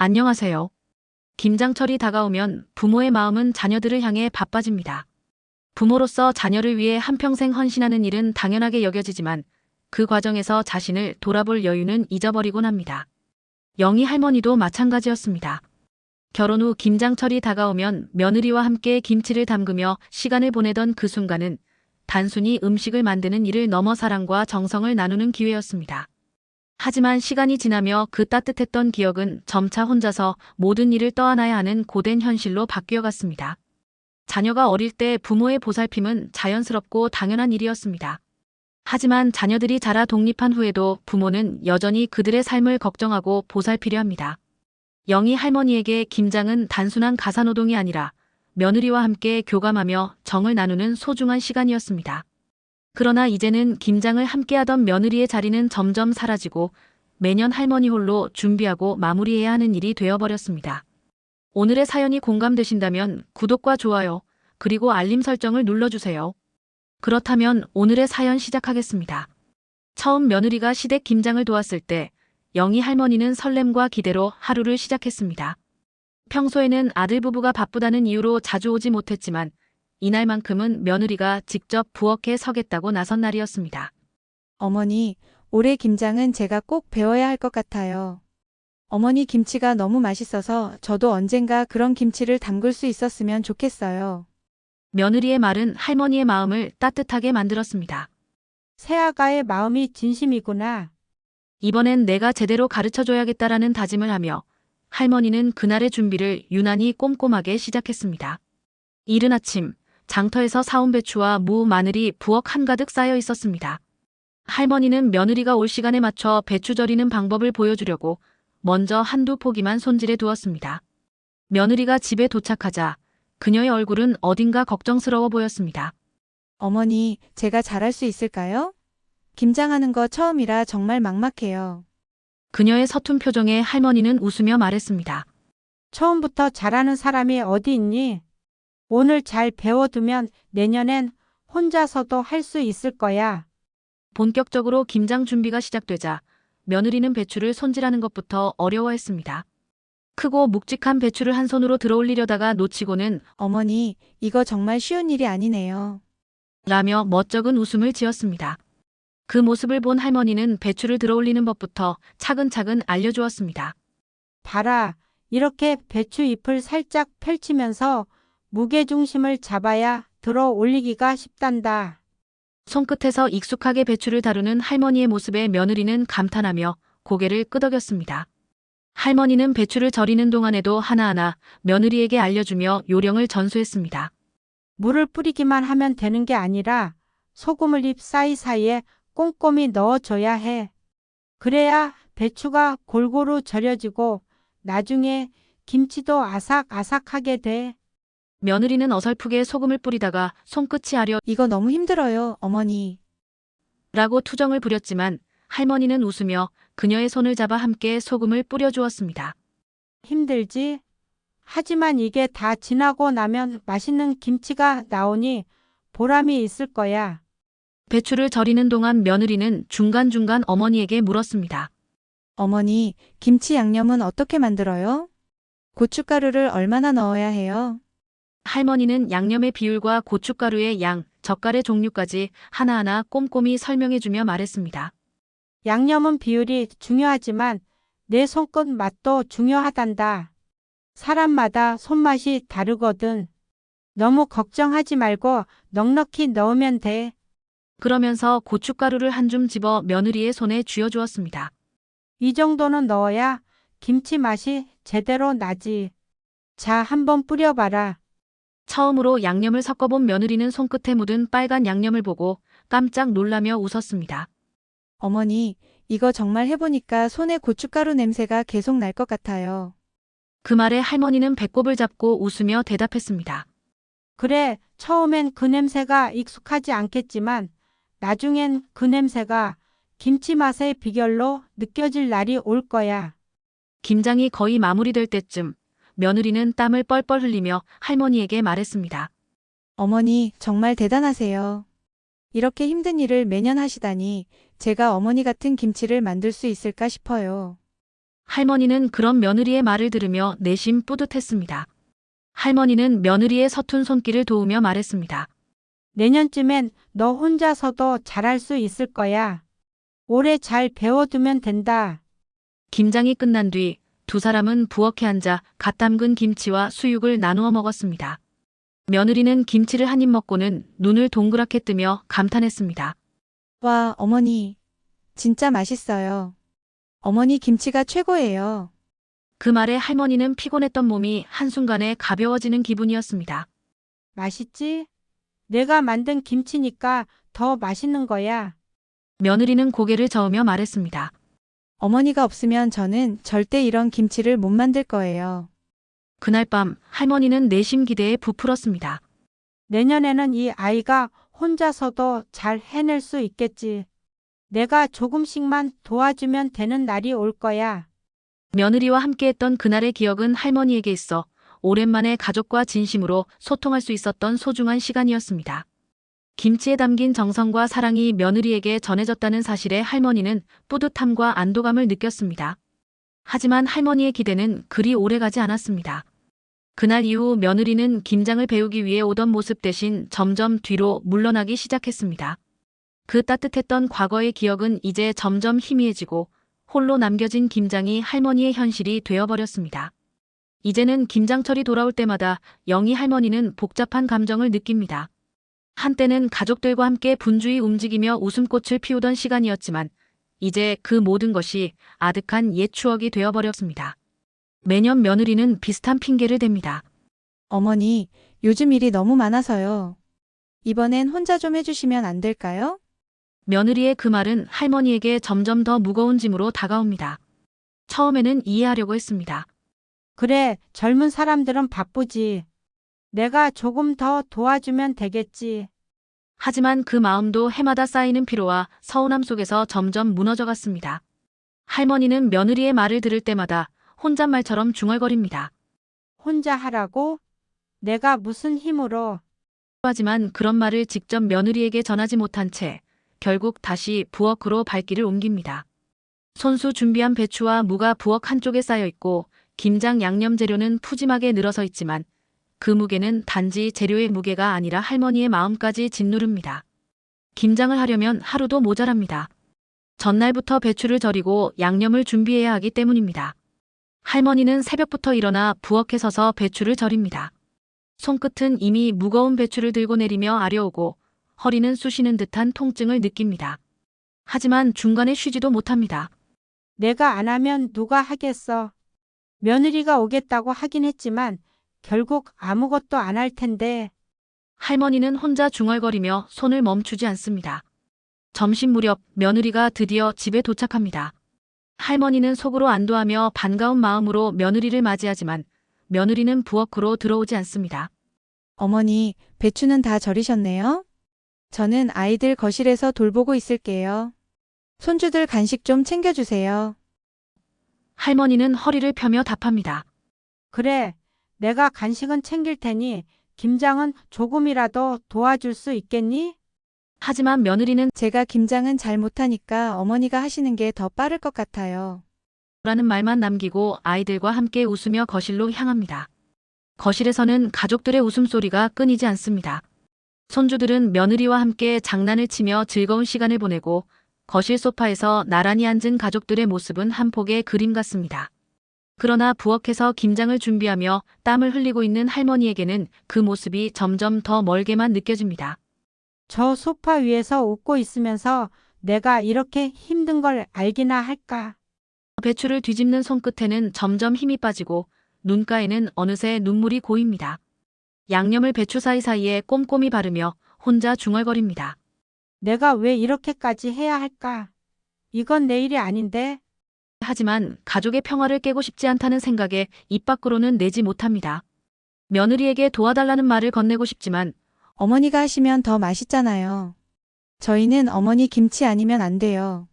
안녕하세요. 김장철이 다가오면 부모의 마음은 자녀들을 향해 바빠집니다. 부모로서 자녀를 위해 한평생 헌신하는 일은 당연하게 여겨지지만 그 과정에서 자신을 돌아볼 여유는 잊어버리곤 합니다. 영희 할머니도 마찬가지였습니다. 결혼 후 김장철이 다가오면 며느리와 함께 김치를 담그며 시간을 보내던 그 순간은 단순히 음식을 만드는 일을 넘어 사랑과 정성을 나누는 기회였습니다. 하지만 시간이 지나며 그 따뜻했던 기억은 점차 혼자서 모든 일을 떠안아야 하는 고된 현실로 바뀌어갔습니다. 자녀가 어릴 때 부모의 보살핌은 자연스럽고 당연한 일이었습니다. 하지만 자녀들이 자라 독립한 후에도 부모는 여전히 그들의 삶을 걱정하고 보살피려 합니다. 영희 할머니에게 김장은 단순한 가사노동이 아니라 며느리와 함께 교감하며 정을 나누는 소중한 시간이었습니다. 그러나 이제는 김장을 함께하던 며느리의 자리는 점점 사라지고 매년 할머니 홀로 준비하고 마무리해야 하는 일이 되어버렸습니다. 오늘의 사연이 공감되신다면 구독과 좋아요, 그리고 알림 설정을 눌러주세요. 그렇다면 오늘의 사연 시작하겠습니다. 처음 며느리가 시댁 김장을 도왔을 때 영희 할머니는 설렘과 기대로 하루를 시작했습니다. 평소에는 아들 부부가 바쁘다는 이유로 자주 오지 못했지만 이날만큼은 며느리가 직접 부엌에 서겠다고 나선 날이었습니다. 어머니, 올해 김장은 제가 꼭 배워야 할 것 같아요. 어머니 김치가 너무 맛있어서 저도 언젠가 그런 김치를 담글 수 있었으면 좋겠어요. 며느리의 말은 할머니의 마음을 따뜻하게 만들었습니다. 새아가의 마음이 진심이구나. 이번엔 내가 제대로 가르쳐줘야겠다라는 다짐을 하며 할머니는 그날의 준비를 유난히 꼼꼼하게 시작했습니다. 이른 아침, 장터에서 사온 배추와 무, 마늘이 부엌 한가득 쌓여 있었습니다. 할머니는 며느리가 올 시간에 맞춰 배추 절이는 방법을 보여주려고 먼저 한두 포기만 손질해 두었습니다. 며느리가 집에 도착하자 그녀의 얼굴은 어딘가 걱정스러워 보였습니다. 어머니, 제가 잘할 수 있을까요? 김장하는 거 처음이라 정말 막막해요. 그녀의 서툰 표정에 할머니는 웃으며 말했습니다. 처음부터 잘하는 사람이 어디 있니? 오늘 잘 배워두면 내년엔 혼자서도 할 수 있을 거야. 본격적으로 김장 준비가 시작되자 며느리는 배추를 손질하는 것부터 어려워했습니다. 크고 묵직한 배추를 한 손으로 들어올리려다가 놓치고는 어머니, 이거 정말 쉬운 일이 아니네요. 라며 멋쩍은 웃음을 지었습니다. 그 모습을 본 할머니는 배추를 들어올리는 법부터 차근차근 알려주었습니다. 봐라, 이렇게 배추 잎을 살짝 펼치면서 무게중심을 잡아야 들어 올리기가 쉽단다. 손끝에서 익숙하게 배추를 다루는 할머니의 모습에 며느리는 감탄하며 고개를 끄덕였습니다. 할머니는 배추를 절이는 동안에도 하나하나 며느리에게 알려주며 요령을 전수했습니다. 물을 뿌리기만 하면 되는 게 아니라 소금을 잎 사이사이에 꼼꼼히 넣어줘야 해. 그래야 배추가 골고루 절여지고 나중에 김치도 아삭아삭하게 돼. 며느리는 어설프게 소금을 뿌리다가 손끝이 아려 이거 너무 힘들어요, 어머니. 라고 투정을 부렸지만 할머니는 웃으며 그녀의 손을 잡아 함께 소금을 뿌려주었습니다. 힘들지? 하지만 이게 다 지나고 나면 맛있는 김치가 나오니 보람이 있을 거야. 배추를 절이는 동안 며느리는 중간중간 어머니에게 물었습니다. 어머니, 김치 양념은 어떻게 만들어요? 고춧가루를 얼마나 넣어야 해요? 할머니는 양념의 비율과 고춧가루의 양, 젓갈의 종류까지 하나하나 꼼꼼히 설명해주며 말했습니다. 양념은 비율이 중요하지만 내 손끝 맛도 중요하단다. 사람마다 손맛이 다르거든. 너무 걱정하지 말고 넉넉히 넣으면 돼. 그러면서 고춧가루를 한 줌 집어 며느리의 손에 쥐어주었습니다. 이 정도는 넣어야 김치 맛이 제대로 나지. 자, 한번 뿌려봐라. 처음으로 양념을 섞어본 며느리는 손끝에 묻은 빨간 양념을 보고 깜짝 놀라며 웃었습니다. 어머니, 이거 정말 해보니까 손에 고춧가루 냄새가 계속 날 것 같아요. 그 말에 할머니는 배꼽을 잡고 웃으며 대답했습니다. 그래, 처음엔 그 냄새가 익숙하지 않겠지만 나중엔 그 냄새가 김치 맛의 비결로 느껴질 날이 올 거야. 김장이 거의 마무리될 때쯤 며느리는 땀을 뻘뻘 흘리며 할머니에게 말했습니다. 어머니, 정말 대단하세요. 이렇게 힘든 일을 매년 하시다니 제가 어머니 같은 김치를 만들 수 있을까 싶어요. 할머니는 그런 며느리의 말을 들으며 내심 뿌듯했습니다. 할머니는 며느리의 서툰 손길을 도우며 말했습니다. 내년쯤엔 너 혼자서도 잘할 수 있을 거야. 올해 잘 배워두면 된다. 김장이 끝난 뒤 두 사람은 부엌에 앉아 갓 담근 김치와 수육을 나누어 먹었습니다. 며느리는 김치를 한 입 먹고는 눈을 동그랗게 뜨며 감탄했습니다. 와, 어머니. 진짜 맛있어요. 어머니 김치가 최고예요. 그 말에 할머니는 피곤했던 몸이 한순간에 가벼워지는 기분이었습니다. 맛있지? 내가 만든 김치니까 더 맛있는 거야. 며느리는 고개를 저으며 말했습니다. 어머니가 없으면 저는 절대 이런 김치를 못 만들 거예요. 그날 밤 할머니는 내심 기대에 부풀었습니다. 내년에는 이 아이가 혼자서도 잘 해낼 수 있겠지. 내가 조금씩만 도와주면 되는 날이 올 거야. 며느리와 함께했던 그날의 기억은 할머니에게 있어 오랜만에 가족과 진심으로 소통할 수 있었던 소중한 시간이었습니다. 김치에 담긴 정성과 사랑이 며느리에게 전해졌다는 사실에 할머니는 뿌듯함과 안도감을 느꼈습니다. 하지만 할머니의 기대는 그리 오래가지 않았습니다. 그날 이후 며느리는 김장을 배우기 위해 오던 모습 대신 점점 뒤로 물러나기 시작했습니다. 그 따뜻했던 과거의 기억은 이제 점점 희미해지고 홀로 남겨진 김장이 할머니의 현실이 되어버렸습니다. 이제는 김장철이 돌아올 때마다 영희 할머니는 복잡한 감정을 느낍니다. 한때는 가족들과 함께 분주히 움직이며 웃음꽃을 피우던 시간이었지만 이제 그 모든 것이 아득한 옛 추억이 되어버렸습니다. 매년 며느리는 비슷한 핑계를 댑니다. 어머니, 요즘 일이 너무 많아서요. 이번엔 혼자 좀 해주시면 안 될까요? 며느리의 그 말은 할머니에게 점점 더 무거운 짐으로 다가옵니다. 처음에는 이해하려고 했습니다. 그래, 젊은 사람들은 바쁘지. 내가 조금 더 도와주면 되겠지. 하지만 그 마음도 해마다 쌓이는 피로와 서운함 속에서 점점 무너져갔습니다. 할머니는 며느리의 말을 들을 때마다 혼잣말처럼 중얼거립니다. 혼자 하라고? 내가 무슨 힘으로? 하지만 그런 말을 직접 며느리에게 전하지 못한 채 결국 다시 부엌으로 발길을 옮깁니다. 손수 준비한 배추와 무가 부엌 한쪽에 쌓여 있고 김장 양념 재료는 푸짐하게 늘어서 있지만 그 무게는 단지 재료의 무게가 아니라 할머니의 마음까지 짓누릅니다. 김장을 하려면 하루도 모자랍니다. 전날부터 배추를 절이고 양념을 준비해야 하기 때문입니다. 할머니는 새벽부터 일어나 부엌에 서서 배추를 절입니다. 손끝은 이미 무거운 배추를 들고 내리며 아려오고 허리는 쑤시는 듯한 통증을 느낍니다. 하지만 중간에 쉬지도 못합니다. 내가 안 하면 누가 하겠어? 며느리가 오겠다고 하긴 했지만 결국 아무것도 안 할 텐데. 할머니는 혼자 중얼거리며 손을 멈추지 않습니다. 점심 무렵 며느리가 드디어 집에 도착합니다. 할머니는 속으로 안도하며 반가운 마음으로 며느리를 맞이하지만 며느리는 부엌으로 들어오지 않습니다. 어머니, 배추는 다 절이셨네요? 저는 아이들 거실에서 돌보고 있을게요. 손주들 간식 좀 챙겨주세요. 할머니는 허리를 펴며 답합니다. 그래, 내가 간식은 챙길 테니 김장은 조금이라도 도와줄 수 있겠니? 하지만 며느리는 제가 김장은 잘 못하니까 어머니가 하시는 게 더 빠를 것 같아요. 라는 말만 남기고 아이들과 함께 웃으며 거실로 향합니다. 거실에서는 가족들의 웃음소리가 끊이지 않습니다. 손주들은 며느리와 함께 장난을 치며 즐거운 시간을 보내고 거실 소파에서 나란히 앉은 가족들의 모습은 한 폭의 그림 같습니다. 그러나 부엌에서 김장을 준비하며 땀을 흘리고 있는 할머니에게는 그 모습이 점점 더 멀게만 느껴집니다. 저 소파 위에서 웃고 있으면서 내가 이렇게 힘든 걸 알기나 할까? 배추를 뒤집는 손끝에는 점점 힘이 빠지고 눈가에는 어느새 눈물이 고입니다. 양념을 배추 사이사이에 꼼꼼히 바르며 혼자 중얼거립니다. 내가 왜 이렇게까지 해야 할까? 이건 내 일이 아닌데. 하지만 가족의 평화를 깨고 싶지 않다는 생각에 입 밖으로는 내지 못합니다. 며느리에게 도와달라는 말을 건네고 싶지만 어머니가 하시면 더 맛있잖아요. 저희는 어머니 김치 아니면 안 돼요.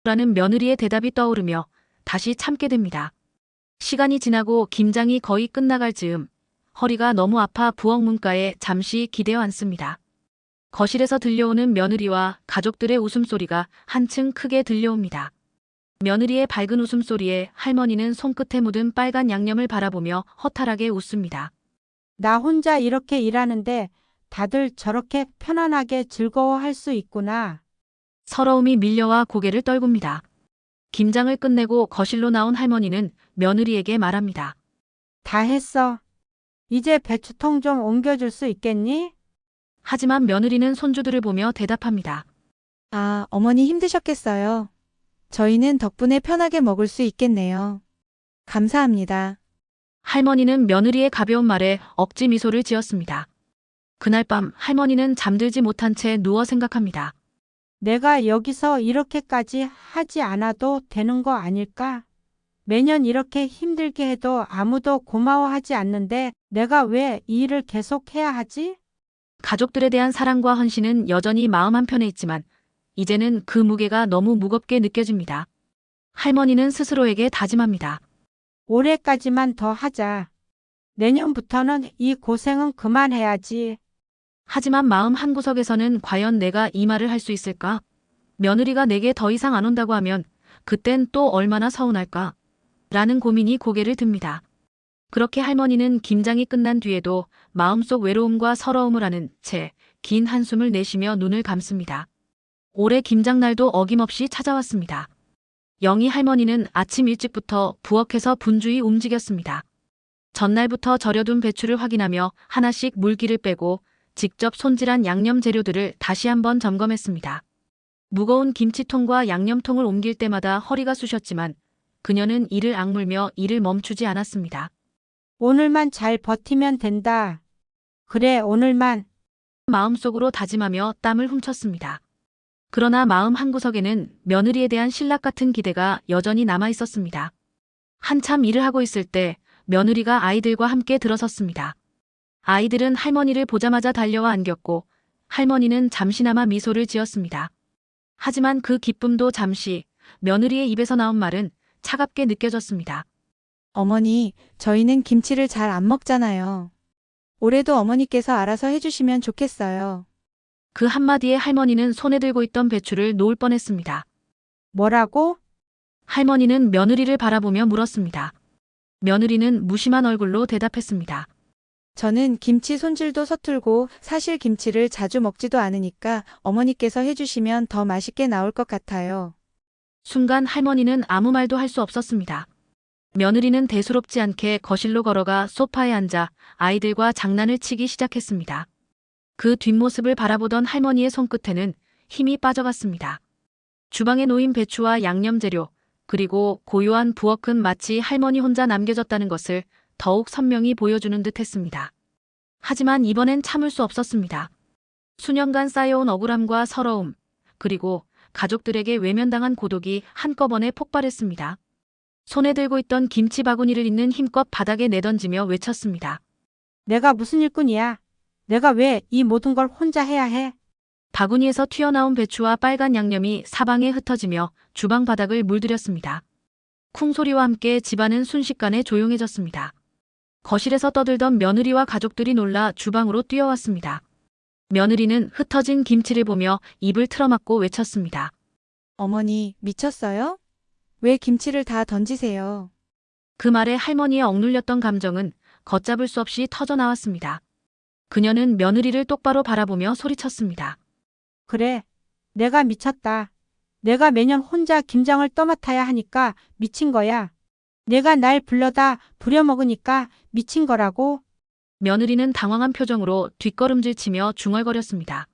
라는 며느리의 대답이 떠오르며 다시 참게 됩니다. 시간이 지나고 김장이 거의 끝나갈 즈음 허리가 너무 아파 부엌 문가에 잠시 기대어 앉습니다. 거실에서 들려오는 며느리와 가족들의 웃음소리가 한층 크게 들려옵니다. 며느리의 밝은 웃음소리에 할머니는 손끝에 묻은 빨간 양념을 바라보며 허탈하게 웃습니다. 나 혼자 이렇게 일하는데 다들 저렇게 편안하게 즐거워할 수 있구나. 서러움이 밀려와 고개를 떨굽니다. 김장을 끝내고 거실로 나온 할머니는 며느리에게 말합니다. 다 했어. 이제 배추통 좀 옮겨줄 수 있겠니? 하지만 며느리는 손주들을 보며 대답합니다. 아, 어머니 힘드셨겠어요. 저희는 덕분에 편하게 먹을 수 있겠네요. 감사합니다. 할머니는 며느리의 가벼운 말에 억지 미소를 지었습니다. 그날 밤 할머니는 잠들지 못한 채 누워 생각합니다. 내가 여기서 이렇게까지 하지 않아도 되는 거 아닐까? 매년 이렇게 힘들게 해도 아무도 고마워하지 않는데 내가 왜 이 일을 계속 해야 하지? 가족들에 대한 사랑과 헌신은 여전히 마음 한편에 있지만 이제는 그 무게가 너무 무겁게 느껴집니다. 할머니는 스스로에게 다짐합니다. 올해까지만 더 하자. 내년부터는 이 고생은 그만해야지. 하지만 마음 한구석에서는 과연 내가 이 말을 할 수 있을까? 며느리가 내게 더 이상 안 온다고 하면 그땐 또 얼마나 서운할까? 라는 고민이 고개를 듭니다. 그렇게 할머니는 김장이 끝난 뒤에도 마음속 외로움과 서러움을 아는 채 긴 한숨을 내쉬며 눈을 감습니다. 올해 김장날도 어김없이 찾아왔습니다. 영희 할머니는 아침 일찍부터 부엌에서 분주히 움직였습니다. 전날부터 절여둔 배추를 확인하며 하나씩 물기를 빼고 직접 손질한 양념 재료들을 다시 한번 점검했습니다. 무거운 김치통과 양념통을 옮길 때마다 허리가 쑤셨지만 그녀는 이를 악물며 일을 멈추지 않았습니다. 오늘만 잘 버티면 된다. 그래, 오늘만. 마음속으로 다짐하며 땀을 훔쳤습니다. 그러나 마음 한구석에는 며느리에 대한 신락 같은 기대가 여전히 남아 있었습니다. 한참 일을 하고 있을 때 며느리가 아이들과 함께 들어섰습니다. 아이들은 할머니를 보자마자 달려와 안겼고 할머니는 잠시나마 미소를 지었습니다. 하지만 그 기쁨도 잠시 며느리의 입에서 나온 말은 차갑게 느껴졌습니다. 어머니, 저희는 김치를 잘 안 먹잖아요. 올해도 어머니께서 알아서 해주시면 좋겠어요. 그 한마디에 할머니는 손에 들고 있던 배추를 놓을 뻔했습니다. 뭐라고? 할머니는 며느리를 바라보며 물었습니다. 며느리는 무심한 얼굴로 대답했습니다. 저는 김치 손질도 서툴고 사실 김치를 자주 먹지도 않으니까 어머니께서 해주시면 더 맛있게 나올 것 같아요. 순간 할머니는 아무 말도 할 수 없었습니다. 며느리는 대수롭지 않게 거실로 걸어가 소파에 앉아 아이들과 장난을 치기 시작했습니다. 그 뒷모습을 바라보던 할머니의 손끝에는 힘이 빠져갔습니다. 주방에 놓인 배추와 양념 재료, 그리고 고요한 부엌은 마치 할머니 혼자 남겨졌다는 것을 더욱 선명히 보여주는 듯 했습니다. 하지만 이번엔 참을 수 없었습니다. 수년간 쌓여온 억울함과 서러움, 그리고 가족들에게 외면당한 고독이 한꺼번에 폭발했습니다. 손에 들고 있던 김치 바구니를 있는 힘껏 바닥에 내던지며 외쳤습니다. 내가 무슨 일꾼이야? 내가 왜 이 모든 걸 혼자 해야 해? 바구니에서 튀어나온 배추와 빨간 양념이 사방에 흩어지며 주방 바닥을 물들였습니다. 쿵 소리와 함께 집안은 순식간에 조용해졌습니다. 거실에서 떠들던 며느리와 가족들이 놀라 주방으로 뛰어왔습니다. 며느리는 흩어진 김치를 보며 입을 틀어막고 외쳤습니다. 어머니, 미쳤어요? 왜 김치를 다 던지세요? 그 말에 할머니의 억눌렸던 감정은 걷잡을 수 없이 터져나왔습니다. 그녀는 며느리를 똑바로 바라보며 소리쳤습니다. 그래, 내가 미쳤다. 내가 매년 혼자 김장을 떠맡아야 하니까 미친 거야. 내가 날 불러다 부려먹으니까 미친 거라고. 며느리는 당황한 표정으로 뒷걸음질치며 중얼거렸습니다.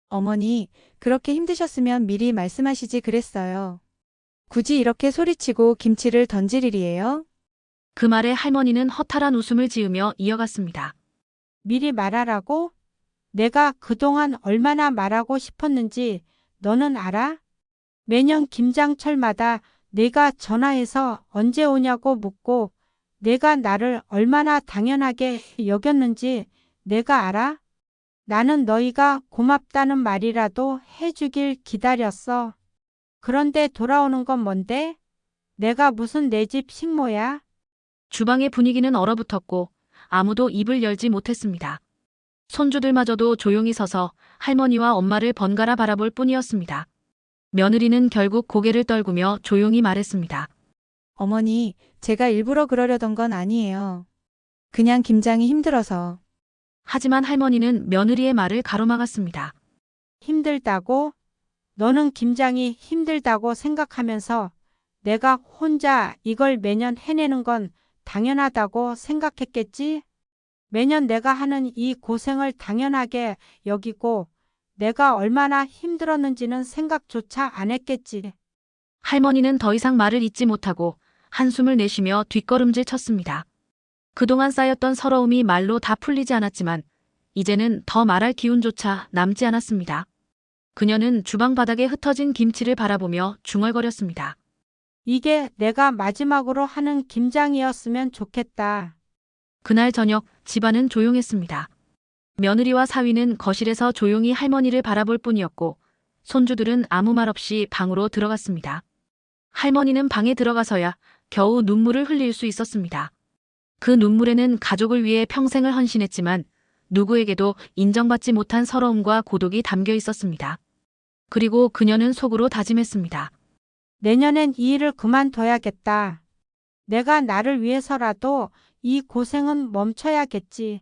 어머니, 그렇게 힘드셨으면 미리 말씀하시지 그랬어요. 굳이 이렇게 소리치고 김치를 던질 일이에요? 그 말에 할머니는 허탈한 웃음을 지으며 이어갔습니다. 미리 말하라고? 내가 그동안 얼마나 말하고 싶었는지 너는 알아? 매년 김장철마다 내가 전화해서 언제 오냐고 묻고 내가 나를 얼마나 당연하게 여겼는지 내가 알아? 나는 너희가 고맙다는 말이라도 해주길 기다렸어. 그런데 돌아오는 건 뭔데? 내가 무슨 내 집 식모야? 주방의 분위기는 얼어붙었고 아무도 입을 열지 못했습니다. 손주들마저도 조용히 서서 할머니와 엄마를 번갈아 바라볼 뿐이었습니다. 며느리는 결국 고개를 떨구며 조용히 말했습니다. 어머니, 제가 일부러 그러려던 건 아니에요. 그냥 김장이 힘들어서. 하지만 할머니는 며느리의 말을 가로막았습니다. 힘들다고? 너는 김장이 힘들다고 생각하면서 내가 혼자 이걸 매년 해내는 건 당연하다고 생각했겠지? 매년 내가 하는 이 고생을 당연하게 여기고 내가 얼마나 힘들었는지는 생각조차 안 했겠지. 할머니는 더 이상 말을 잇지 못하고 한숨을 내쉬며 뒷걸음질 쳤습니다. 그동안 쌓였던 서러움이 말로 다 풀리지 않았지만 이제는 더 말할 기운조차 남지 않았습니다. 그녀는 주방 바닥에 흩어진 김치를 바라보며 중얼거렸습니다. 이게 내가 마지막으로 하는 김장이었으면 좋겠다. 그날 저녁 집안은 조용했습니다. 며느리와 사위는 거실에서 조용히 할머니를 바라볼 뿐이었고 손주들은 아무 말 없이 방으로 들어갔습니다. 할머니는 방에 들어가서야 겨우 눈물을 흘릴 수 있었습니다. 그 눈물에는 가족을 위해 평생을 헌신했지만 누구에게도 인정받지 못한 서러움과 고독이 담겨 있었습니다. 그리고 그녀는 속으로 다짐했습니다. 내년엔 이 일을 그만둬야겠다. 내가 나를 위해서라도 이 고생은 멈춰야겠지.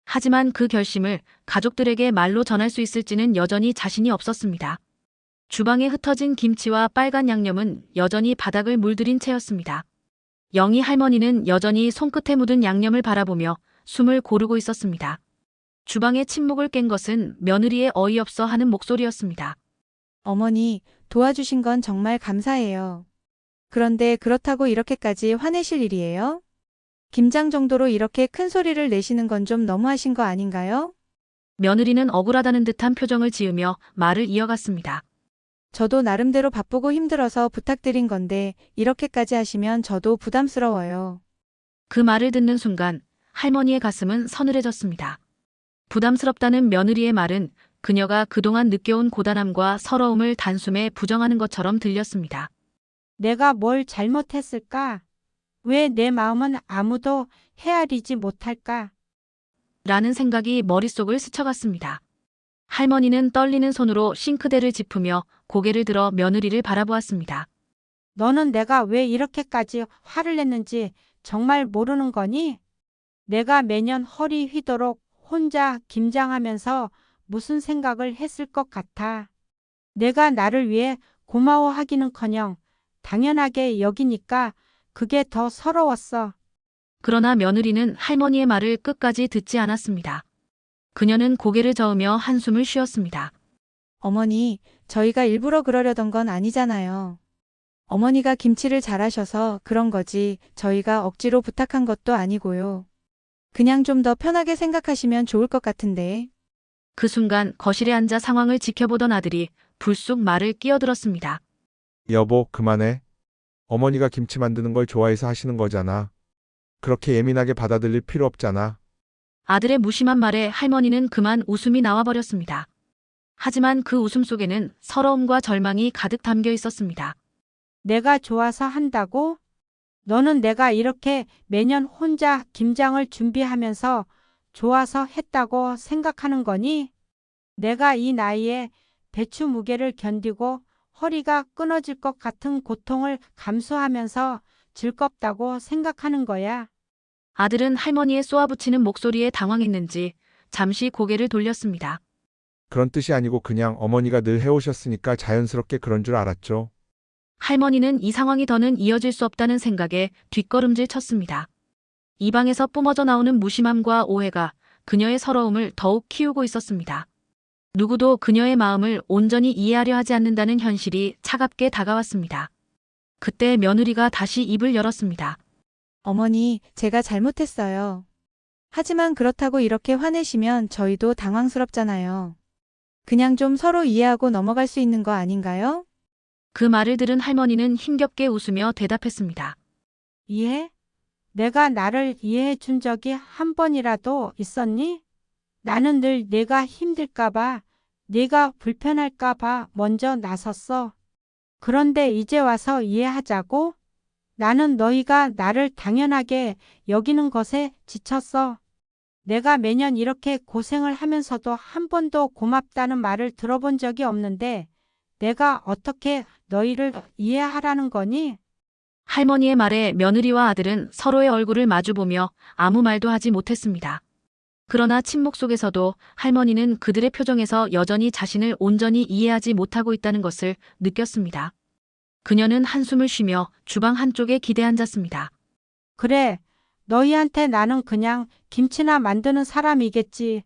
하지만 그 결심을 가족들에게 말로 전할 수 있을지는 여전히 자신이 없었습니다. 주방에 흩어진 김치와 빨간 양념은 여전히 바닥을 물들인 채였습니다. 영희 할머니는 여전히 손끝에 묻은 양념을 바라보며 숨을 고르고 있었습니다. 주방의 침묵을 깬 것은 며느리의 어이없어 하는 목소리였습니다. 어머니, 도와주신 건 정말 감사해요. 그런데 그렇다고 이렇게까지 화내실 일이에요? 김장 정도로 이렇게 큰 소리를 내시는 건 좀 너무하신 거 아닌가요? 며느리는 억울하다는 듯한 표정을 지으며 말을 이어갔습니다. 저도 나름대로 바쁘고 힘들어서 부탁드린 건데 이렇게까지 하시면 저도 부담스러워요. 그 말을 듣는 순간 할머니의 가슴은 서늘해졌습니다. 부담스럽다는 며느리의 말은 그녀가 그동안 느껴온 고단함과 서러움을 단숨에 부정하는 것처럼 들렸습니다. 내가 뭘 잘못했을까? 왜 내 마음은 아무도 헤아리지 못할까? 라는 생각이 머릿속을 스쳐갔습니다. 할머니는 떨리는 손으로 싱크대를 짚으며 고개를 들어 며느리를 바라보았습니다. 너는 내가 왜 이렇게까지 화를 냈는지 정말 모르는 거니? 내가 매년 허리 휘도록 혼자 김장하면서 무슨 생각을 했을 것 같아. 내가 나를 위해 고마워하기는커녕 당연하게 여기니까 그게 더 서러웠어. 그러나 며느리는 할머니의 말을 끝까지 듣지 않았습니다. 그녀는 고개를 저으며 한숨을 쉬었습니다. 어머니, 저희가 일부러 그러려던 건 아니잖아요. 어머니가 김치를 잘하셔서 그런 거지 저희가 억지로 부탁한 것도 아니고요. 그냥 좀 더 편하게 생각하시면 좋을 것 같은데. 그 순간 거실에 앉아 상황을 지켜보던 아들이 불쑥 말을 끼어들었습니다. 여보, 그만해. 어머니가 김치 만드는 걸 좋아해서 하시는 거잖아. 그렇게 예민하게 받아들일 필요 없잖아. 아들의 무심한 말에 할머니는 그만 웃음이 나와버렸습니다. 하지만 그 웃음 속에는 서러움과 절망이 가득 담겨 있었습니다. 내가 좋아서 한다고? 너는 내가 이렇게 매년 혼자 김장을 준비하면서 좋아서 했다고 생각하는 거니? 내가 이 나이에 배추 무게를 견디고 허리가 끊어질 것 같은 고통을 감수하면서 즐겁다고 생각하는 거야. 아들은 할머니의 쏘아붙이는 목소리에 당황했는지 잠시 고개를 돌렸습니다. 그런 뜻이 아니고 그냥 어머니가 늘 해오셨으니까 자연스럽게 그런 줄 알았죠. 할머니는 이 상황이 더는 이어질 수 없다는 생각에 뒷걸음질 쳤습니다. 이 방에서 뿜어져 나오는 무심함과 오해가 그녀의 서러움을 더욱 키우고 있었습니다. 누구도 그녀의 마음을 온전히 이해하려 하지 않는다는 현실이 차갑게 다가왔습니다. 그때 며느리가 다시 입을 열었습니다. 어머니, 제가 잘못했어요. 하지만 그렇다고 이렇게 화내시면 저희도 당황스럽잖아요. 그냥 좀 서로 이해하고 넘어갈 수 있는 거 아닌가요? 그 말을 들은 할머니는 힘겹게 웃으며 대답했습니다. 이해? 내가 나를 이해해 준 적이 한 번이라도 있었니? 나는 늘 내가 힘들까봐, 네가 불편할까봐 먼저 나섰어. 그런데 이제 와서 이해하자고? 나는 너희가 나를 당연하게 여기는 것에 지쳤어. 내가 매년 이렇게 고생을 하면서도 한 번도 고맙다는 말을 들어본 적이 없는데 내가 어떻게 너희를 이해하라는 거니? 할머니의 말에 며느리와 아들은 서로의 얼굴을 마주보며 아무 말도 하지 못했습니다. 그러나 침묵 속에서도 할머니는 그들의 표정에서 여전히 자신을 온전히 이해하지 못하고 있다는 것을 느꼈습니다. 그녀는 한숨을 쉬며 주방 한쪽에 기대 앉았습니다. 그래, 너희한테 나는 그냥 김치나 만드는 사람이겠지.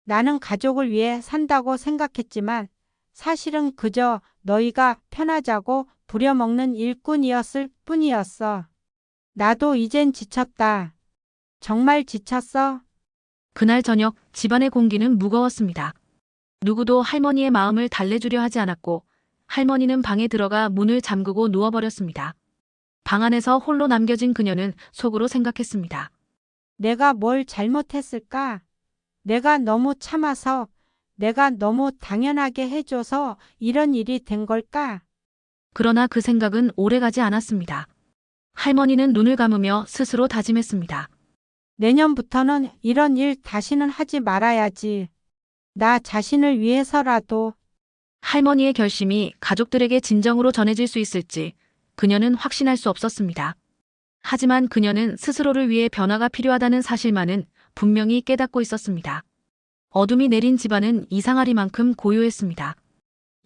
나는 가족을 위해 산다고 생각했지만 사실은 그저 너희가 편하자고 부려먹는 일꾼이었을 뿐이었어. 나도 이젠 지쳤다. 정말 지쳤어. 그날 저녁 집안의 공기는 무거웠습니다. 누구도 할머니의 마음을 달래주려 하지 않았고 할머니는 방에 들어가 문을 잠그고 누워버렸습니다. 방 안에서 홀로 남겨진 그녀는 속으로 생각했습니다. 내가 뭘 잘못했을까? 내가 너무 참아서, 내가 너무 당연하게 해줘서 이런 일이 된 걸까? 그러나 그 생각은 오래가지 않았습니다. 할머니는 눈을 감으며 스스로 다짐했습니다. 내년부터는 이런 일 다시는 하지 말아야지. 나 자신을 위해서라도. 할머니의 결심이 가족들에게 진정으로 전해질 수 있을지 그녀는 확신할 수 없었습니다. 하지만 그녀는 스스로를 위해 변화가 필요하다는 사실만은 분명히 깨닫고 있었습니다. 어둠이 내린 집안은 이상하리만큼 고요했습니다.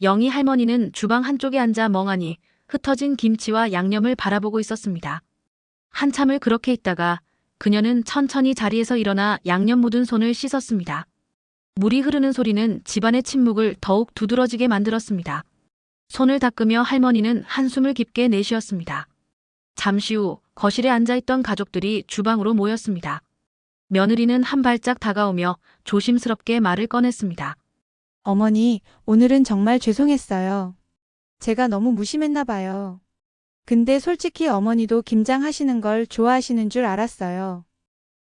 영희 할머니는 주방 한쪽에 앉아 멍하니 흩어진 김치와 양념을 바라보고 있었습니다. 한참을 그렇게 있다가 그녀는 천천히 자리에서 일어나 양념 묻은 손을 씻었습니다. 물이 흐르는 소리는 집안의 침묵을 더욱 두드러지게 만들었습니다. 손을 닦으며 할머니는 한숨을 깊게 내쉬었습니다. 잠시 후 거실에 앉아있던 가족들이 주방으로 모였습니다. 며느리는 한 발짝 다가오며 조심스럽게 말을 꺼냈습니다. 어머니, 오늘은 정말 죄송했어요. 제가 너무 무심했나 봐요. 근데 솔직히 어머니도 김장 하시는 걸 좋아하시는 줄 알았어요.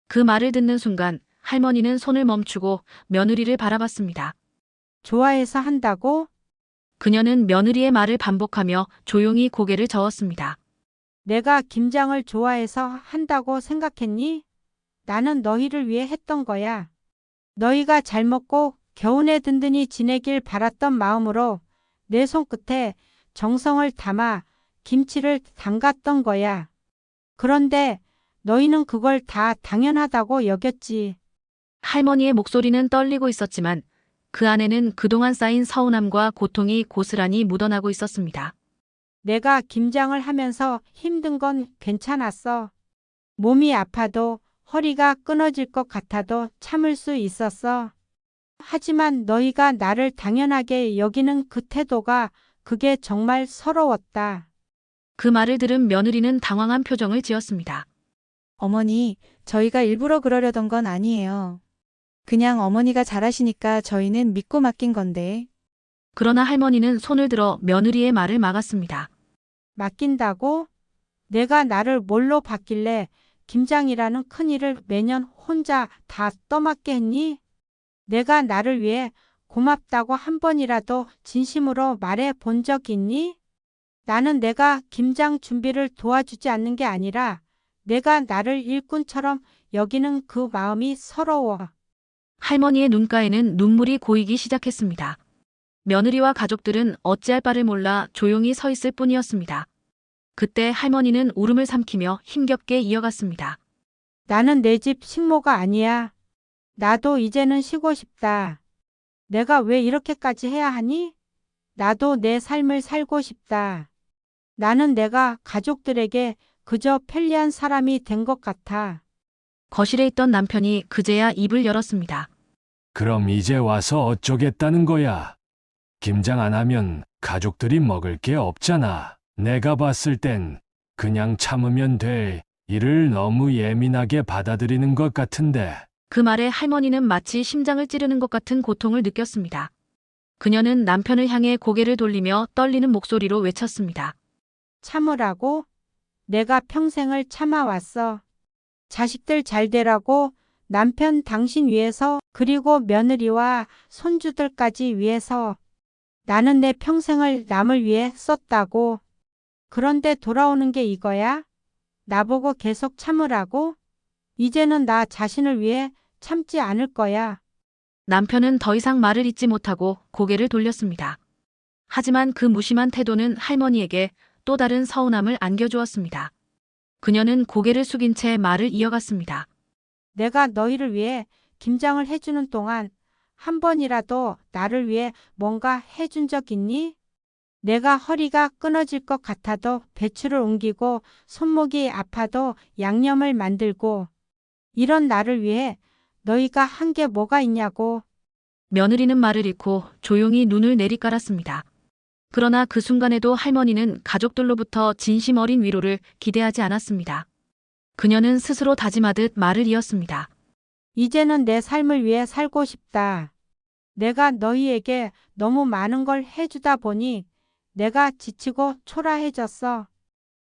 그 말을 듣는 순간 할머니는 손을 멈추고 며느리를 바라봤습니다. 좋아해서 한다고? 그녀는 며느리의 말을 반복하며 조용히 고개를 저었습니다. 내가 김장을 좋아해서 한다고 생각했니? 나는 너희를 위해 했던 거야. 너희가 잘 먹고 겨우내 든든히 지내길 바랐던 마음으로 내 손끝에 정성을 담아 김치를 담갔던 거야. 그런데 너희는 그걸 다 당연하다고 여겼지. 할머니의 목소리는 떨리고 있었지만 그 안에는 그동안 쌓인 서운함과 고통이 고스란히 묻어나고 있었습니다. 내가 김장을 하면서 힘든 건 괜찮았어. 몸이 아파도 허리가 끊어질 것 같아도 참을 수 있었어. 하지만 너희가 나를 당연하게 여기는 그 태도가 그게 정말 서러웠다. 그 말을 들은 며느리는 당황한 표정을 지었습니다. 어머니, 저희가 일부러 그러려던 건 아니에요. 그냥 어머니가 잘하시니까 저희는 믿고 맡긴 건데. 그러나 할머니는 손을 들어 며느리의 말을 막았습니다. 맡긴다고? 내가 나를 뭘로 받길래 김장이라는 큰일을 매년 혼자 다 떠맡게 했니? 내가 나를 위해 고맙다고 한 번이라도 진심으로 말해 본 적 있니? 나는 내가 김장 준비를 도와주지 않는 게 아니라 내가 나를 일꾼처럼 여기는 그 마음이 서러워. 할머니의 눈가에는 눈물이 고이기 시작했습니다. 며느리와 가족들은 어찌할 바를 몰라 조용히 서 있을 뿐이었습니다. 그때 할머니는 울음을 삼키며 힘겹게 이어갔습니다. 나는 내 집 식모가 아니야. 나도 이제는 쉬고 싶다. 내가 왜 이렇게까지 해야 하니? 나도 내 삶을 살고 싶다. 나는 내가 가족들에게 그저 편리한 사람이 된 것 같아. 거실에 있던 남편이 그제야 입을 열었습니다. 그럼 이제 와서 어쩌겠다는 거야? 김장 안 하면 가족들이 먹을 게 없잖아. 내가 봤을 땐 그냥 참으면 돼. 일을 너무 예민하게 받아들이는 것 같은데. 그 말에 할머니는 마치 심장을 찌르는 것 같은 고통을 느꼈습니다. 그녀는 남편을 향해 고개를 돌리며 떨리는 목소리로 외쳤습니다. 참으라고? 내가 평생을 참아왔어. 자식들 잘 되라고, 남편 당신 위해서, 그리고 며느리와 손주들까지 위해서. 나는 내 평생을 남을 위해 썼다고. 그런데 돌아오는 게 이거야? 나보고 계속 참으라고? 이제는 나 자신을 위해 참지 않을 거야. 남편은 더 이상 말을 잇지 못하고 고개를 돌렸습니다. 하지만 그 무심한 태도는 할머니에게 또 다른 서운함을 안겨주었습니다. 그녀는 고개를 숙인 채 말을 이어갔습니다. 내가 너희를 위해 김장을 해주는 동안 한 번이라도 나를 위해 뭔가 해준 적 있니? 내가 허리가 끊어질 것 같아도 배추를 옮기고 손목이 아파도 양념을 만들고 이런 나를 위해 너희가 한 게 뭐가 있냐고. 며느리는 말을 잃고 조용히 눈을 내리깔았습니다. 그러나 그 순간에도 할머니는 가족들로부터 진심 어린 위로를 기대하지 않았습니다. 그녀는 스스로 다짐하듯 말을 이었습니다. 이제는 내 삶을 위해 살고 싶다. 내가 너희에게 너무 많은 걸 해주다 보니 내가 지치고 초라해졌어.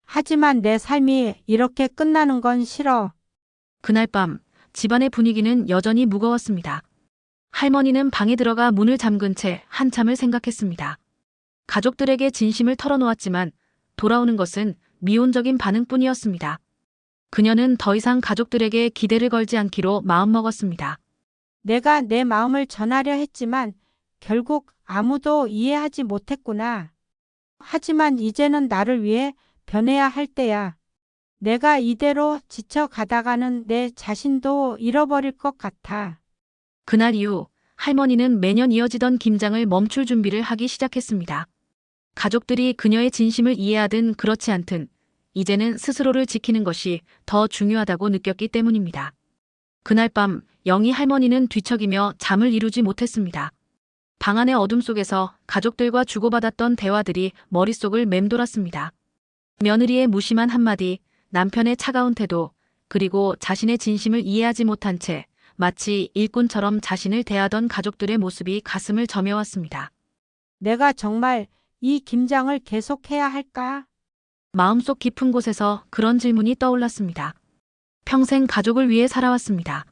하지만 내 삶이 이렇게 끝나는 건 싫어. 그날 밤 집안의 분위기는 여전히 무거웠습니다. 할머니는 방에 들어가 문을 잠근 채 한참을 생각했습니다. 가족들에게 진심을 털어놓았지만 돌아오는 것은 미온적인 반응뿐이었습니다. 그녀는 더 이상 가족들에게 기대를 걸지 않기로 마음먹었습니다. 내가 내 마음을 전하려 했지만 결국 아무도 이해하지 못했구나. 하지만 이제는 나를 위해 변해야 할 때야. 내가 이대로 지쳐가다가는 내 자신도 잃어버릴 것 같아. 그날 이후 할머니는 매년 이어지던 김장을 멈출 준비를 하기 시작했습니다. 가족들이 그녀의 진심을 이해하든 그렇지 않든 이제는 스스로를 지키는 것이 더 중요하다고 느꼈기 때문입니다. 그날 밤 영희 할머니는 뒤척이며 잠을 이루지 못했습니다. 방 안의 어둠 속에서 가족들과 주고받았던 대화들이 머릿속을 맴돌았습니다. 며느리의 무심한 한마디, 남편의 차가운 태도, 그리고 자신의 진심을 이해하지 못한 채 마치 일꾼처럼 자신을 대하던 가족들의 모습이 가슴을 저며왔습니다. 내가 정말 이 김장을 계속해야 할까? 마음속 깊은 곳에서 그런 질문이 떠올랐습니다. 평생 가족을 위해 살아왔습니다.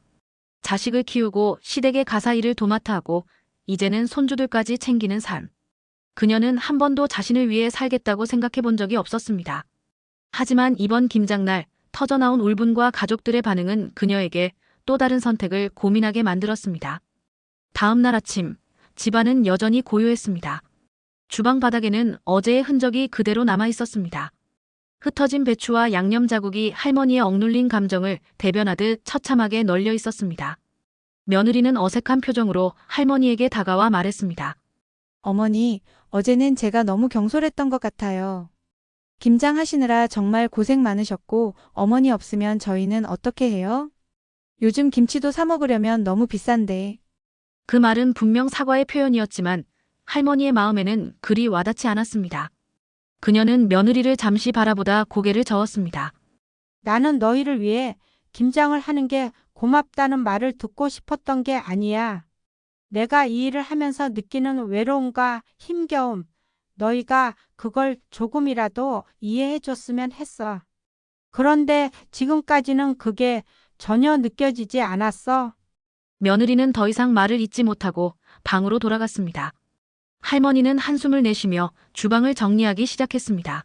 자식을 키우고 시댁의 가사 일을 도맡아 하고 이제는 손주들까지 챙기는 삶. 그녀는 한 번도 자신을 위해 살겠다고 생각해 본 적이 없었습니다. 하지만 이번 김장날 터져나온 울분과 가족들의 반응은 그녀에게 또 다른 선택을 고민하게 만들었습니다. 다음 날 아침, 집안은 여전히 고요했습니다. 주방 바닥에는 어제의 흔적이 그대로 남아 있었습니다. 흩어진 배추와 양념 자국이 할머니의 억눌린 감정을 대변하듯 처참하게 널려 있었습니다. 며느리는 어색한 표정으로 할머니에게 다가와 말했습니다. 어머니, 어제는 제가 너무 경솔했던 것 같아요. 김장하시느라 정말 고생 많으셨고 어머니 없으면 저희는 어떻게 해요? 요즘 김치도 사 먹으려면 너무 비싼데. 그 말은 분명 사과의 표현이었지만 할머니의 마음에는 그리 와닿지 않았습니다. 그녀는 며느리를 잠시 바라보다 고개를 저었습니다. 나는 너희를 위해 김장을 하는 게 고맙다는 말을 듣고 싶었던 게 아니야. 내가 이 일을 하면서 느끼는 외로움과 힘겨움, 너희가 그걸 조금이라도 이해해 줬으면 했어. 그런데 지금까지는 그게 전혀 느껴지지 않았어. 며느리는 더 이상 말을 잇지 못하고 방으로 돌아갔습니다. 할머니는 한숨을 내쉬며 주방을 정리하기 시작했습니다.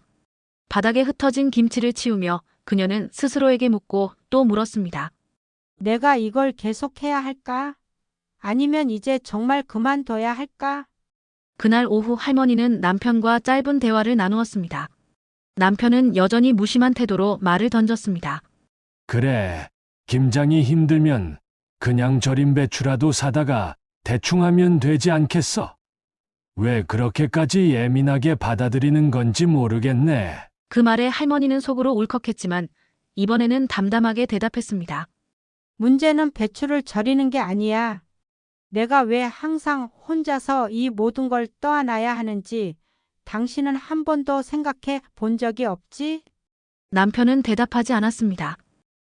바닥에 흩어진 김치를 치우며 그녀는 스스로에게 묻고 또 물었습니다. 내가 이걸 계속해야 할까? 아니면 이제 정말 그만둬야 할까? 그날 오후 할머니는 남편과 짧은 대화를 나누었습니다. 남편은 여전히 무심한 태도로 말을 던졌습니다. 그래, 김장이 힘들면 그냥 절인 배추라도 사다가 대충 하면 되지 않겠어? 왜 그렇게까지 예민하게 받아들이는 건지 모르겠네. 그 말에 할머니는 속으로 울컥했지만 이번에는 담담하게 대답했습니다. 문제는 배추를 절이는 게 아니야. 내가 왜 항상 혼자서 이 모든 걸 떠안아야 하는지 당신은 한 번도 생각해 본 적이 없지? 남편은 대답하지 않았습니다.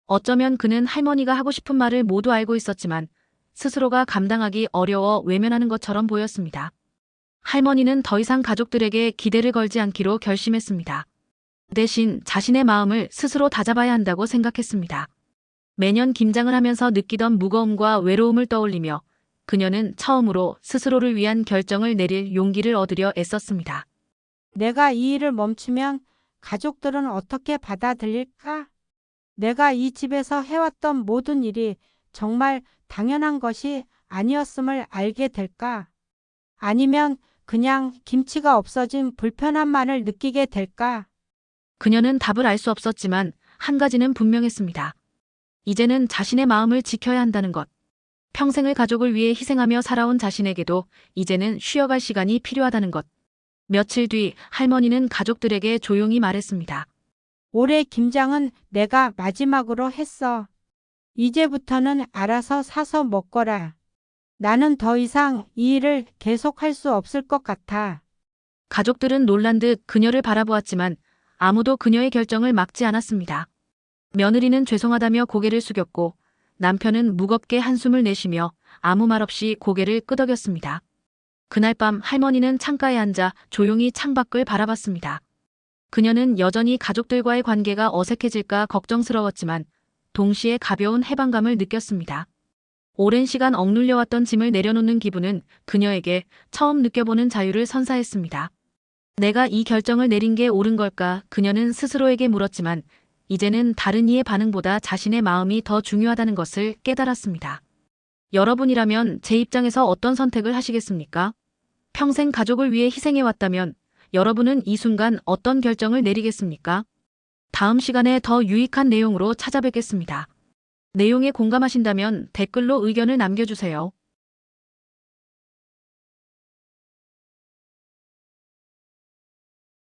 어쩌면 그는 할머니가 하고 싶은 말을 모두 알고 있었지만 스스로가 감당하기 어려워 외면하는 것처럼 보였습니다. 할머니는 더 이상 가족들에게 기대를 걸지 않기로 결심했습니다. 대신 자신의 마음을 스스로 다잡아야 한다고 생각했습니다. 매년 김장을 하면서 느끼던 무거움과 외로움을 떠올리며 그녀는 처음으로 스스로를 위한 결정을 내릴 용기를 얻으려 애썼습니다. 내가 이 일을 멈추면 가족들은 어떻게 받아들일까? 내가 이 집에서 해왔던 모든 일이 정말 당연한 것이 아니었음을 알게 될까? 아니면 그냥 김치가 없어진 불편함만을 느끼게 될까? 그녀는 답을 알 수 없었지만 한 가지는 분명했습니다. 이제는 자신의 마음을 지켜야 한다는 것. 평생을 가족을 위해 희생하며 살아온 자신에게도 이제는 쉬어갈 시간이 필요하다는 것. 며칠 뒤 할머니는 가족들에게 조용히 말했습니다. 올해 김장은 내가 마지막으로 했어. 이제부터는 알아서 사서 먹거라. 나는 더 이상 이 일을 계속할 수 없을 것 같아. 가족들은 놀란 듯 그녀를 바라보았지만 아무도 그녀의 결정을 막지 않았습니다. 며느리는 죄송하다며 고개를 숙였고 남편은 무겁게 한숨을 내쉬며 아무 말 없이 고개를 끄덕였습니다. 그날 밤 할머니는 창가에 앉아 조용히 창밖을 바라봤습니다. 그녀는 여전히 가족들과의 관계가 어색해질까 걱정스러웠지만 동시에 가벼운 해방감을 느꼈습니다. 오랜 시간 억눌려왔던 짐을 내려놓는 기분은 그녀에게 처음 느껴보는 자유를 선사했습니다. 내가 이 결정을 내린 게 옳은 걸까? 그녀는 스스로에게 물었지만 이제는 다른 이의 반응보다 자신의 마음이 더 중요하다는 것을 깨달았습니다. 여러분이라면 제 입장에서 어떤 선택을 하시겠습니까? 평생 가족을 위해 희생해왔다면 여러분은 이 순간 어떤 결정을 내리겠습니까? 다음 시간에 더 유익한 내용으로 찾아뵙겠습니다. 내용에 공감하신다면 댓글로 의견을 남겨주세요.